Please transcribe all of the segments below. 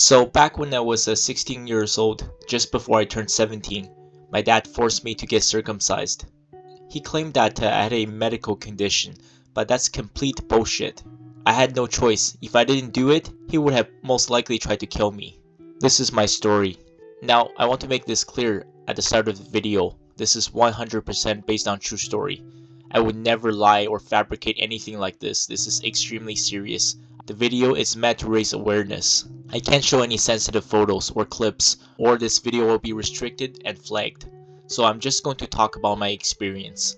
So back when I was 16 years old, just before I turned 17, my dad forced me to get circumcised. He claimed that I had a medical condition, but that's complete bullshit. I had no choice. If I didn't do it, he would have most likely tried to kill me. This is my story. Now, I want to make this clear at the start of the video. This is 100% based on true story. I would never lie or fabricate anything like this. This is extremely serious. The video is meant to raise awareness. I can't show any sensitive photos or clips, or this video will be restricted and flagged. So I'm just going to talk about my experience.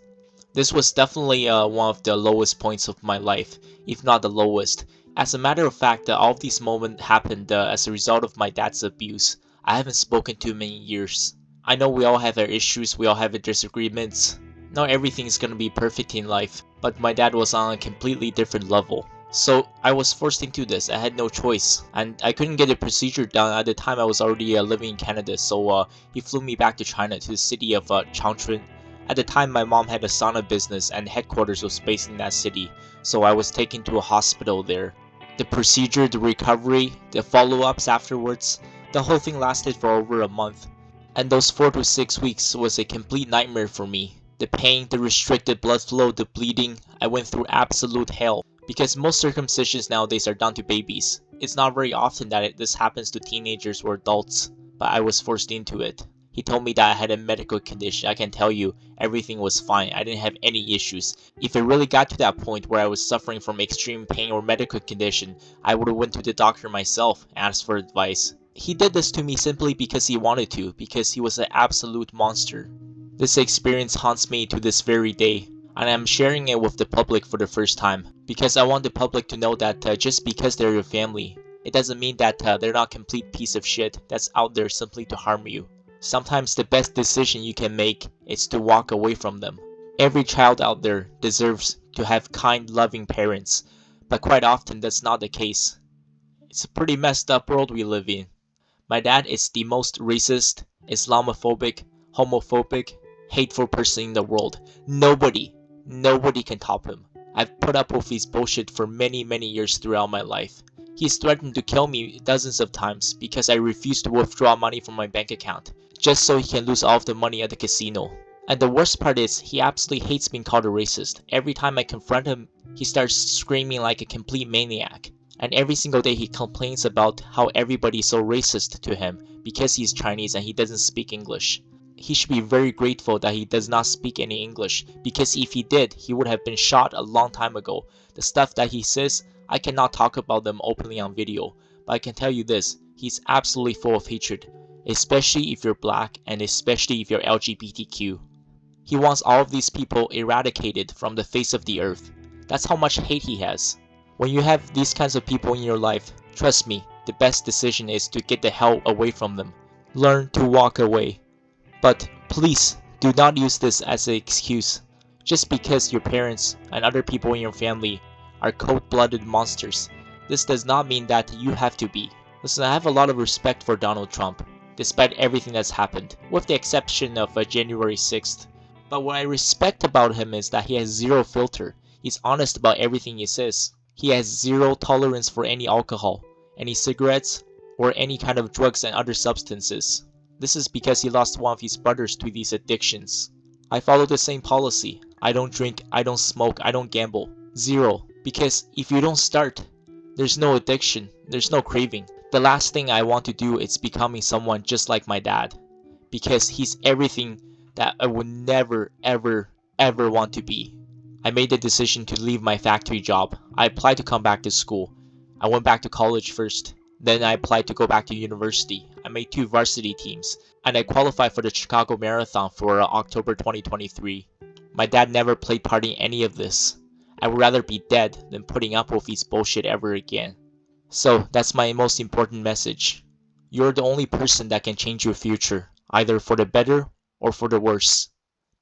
This was definitely one of the lowest points of my life, if not the lowest. As a matter of fact, all of these moments happened as a result of my dad's abuse. I haven't spoken to him in years. I know we all have our issues, we all have our disagreements. Not everything is gonna be perfect in life, but my dad was on a completely different level. So I was forced into this. I had no choice, and I couldn't get the procedure done. At the time I was already living in Canada, so he flew me back to China, to the city of Changchun. At the time my mom had a sauna business and headquarters was based in that city, so I was taken to a hospital there. The procedure, the recovery, the follow-ups afterwards, the whole thing lasted for over a month. And those 4 to 6 weeks was a complete nightmare for me. The pain, the restricted blood flow, the bleeding, I went through absolute hell. Because most circumcisions nowadays are done to babies. It's not very often that this happens to teenagers or adults, but I was forced into it. He told me that I had a medical condition. I can tell you, everything was fine. I didn't have any issues. If it really got to that point where I was suffering from extreme pain or medical condition, I would have went to the doctor myself and asked for advice. He did this to me simply because he wanted to, because he was an absolute monster. This experience haunts me to this very day. And I'm sharing it with the public for the first time, because I want the public to know that just because they're your family, it doesn't mean that they're not a complete piece of shit that's out there simply to harm you. Sometimes the best decision you can make is to walk away from them. Every child out there deserves to have kind, loving parents, but quite often that's not the case. It's a pretty messed up world we live in. My dad is the most racist, Islamophobic, homophobic, hateful person in the world. Nobody can top him. I've put up with his bullshit for many years throughout my life. He's threatened to kill me dozens of times because I refuse to withdraw money from my bank account, just so he can lose all of the money at the casino. And the worst part is, he absolutely hates being called a racist. Every time I confront him, he starts screaming like a complete maniac. And every single day he complains about how everybody's so racist to him because he's Chinese and he doesn't speak English. He should be very grateful that he does not speak any English, because if he did, he would have been shot a long time ago. The stuff that he says, I cannot talk about them openly on video, but I can tell you this, he's absolutely full of hatred, especially if you're black and especially if you're LGBTQ. He wants all of these people eradicated from the face of the earth. That's how much hate he has. When you have these kinds of people in your life, trust me, the best decision is to get the hell away from them. Learn to walk away. But please, do not use this as an excuse. Just because your parents and other people in your family are cold-blooded monsters, this does not mean that you have to be. Listen, I have a lot of respect for Donald Trump, despite everything that's happened, with the exception of January 6th. But what I respect about him is that he has zero filter. He's honest about everything he says. He has zero tolerance for any alcohol, any cigarettes, or any kind of drugs and other substances. This is because he lost one of his brothers to these addictions. I follow the same policy. I don't drink, I don't smoke, I don't gamble. Zero. Because if you don't start, there's no addiction, there's no craving. The last thing I want to do is becoming someone just like my dad. Because he's everything that I would never ever want to be. I made the decision to leave my factory job. I applied to come back to school. I went back to college first. Then I applied to go back to university. I made 2 varsity teams, and I qualified for the Chicago Marathon for October 2023. My dad never played part in any of this. I would rather be dead than putting up with his bullshit ever again. So that's my most important message. You're the only person that can change your future, either for the better or for the worse.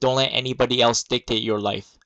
Don't let anybody else dictate your life.